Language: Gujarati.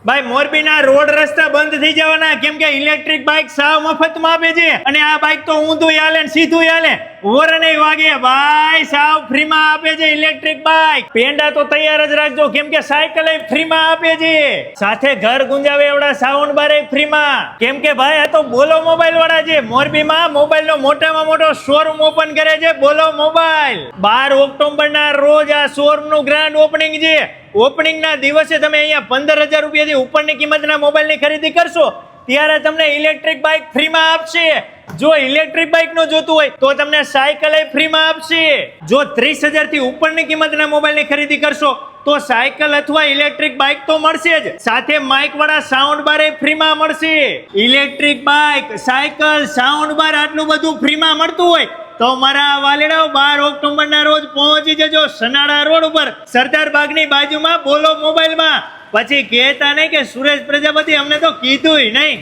ભાઈ મોરબીના રોડ રસ્તા બંધ થઈ જવાના કેમ કે ઇલેક્ટ્રિક બાઇક સાવ મફતમાં આપે છે અને આ બાઇક તો ઊંધું હાલે ને સીધું હાલે ઓર નહીં વાગે ભાઈ સાવ ફ્રીમાં આપે છે ઇલેક્ટ્રિક બાઇક પેંડા તો તૈયાર જ રાખજો કેમ કે સાયકલ ફ્રીમાં આપે છે સાથે ઘર ગુંજાવે એવડા સાઉન્ડ બાર ફ્રીમાં કેમ કે ભાઈ આ તો બોલો મોબાઈલ વાળા છે મોરબીમાં મોબાઈલ નો મોટામાં મોટો શોરૂમ ઓપન કરે છે બોલો મોબાઈલ 12 ઓક્ટોબર ના રોજ આ શોરૂમ નું ગ્રાન્ડ ઓપનિંગ છે ઓપનિંગ ના દિવસે તમે અહીંયા 15,000 રૂપિયાથી ઉપરની કિંમતના મોબાઈલની ખરીદી કરશો ત્યારે તમને ઇલેક્ટ્રિક બાઇક ફ્રીમાં આપશે જો ઇલેક્ટ્રિક બાઇક નો જોતું હોય તો તમને સાયકલ ફ્રીમાં આપશે જો 30,000 થી ઉપરની કિંમતના મોબાઈલની ખરીદી કરશો તો સાયકલ અથવા ઇલેક્ટ્રિક બાઇક તો મળશે જ સાથે માઇક વાળા સાઉન્ડ બાર ફ્રીમાં મળશે ઇલેક્ટ્રિક બાઇક સાયકલ સાઉન્ડ બાર આટલું બધું ફ્રીમાં મળતું હોય તો મારા વાલીડાઓ 12 ઓક્ટોબર ના રોજ પહોંચી જજો સનાડા રોડ ઉપર સરદાર બાગની બાજુમાં બોલો મોબાઈલમાં પછી કહેતા નહીં કે સુરેશ પ્રજાપતિ અમને તો કીધું નહીં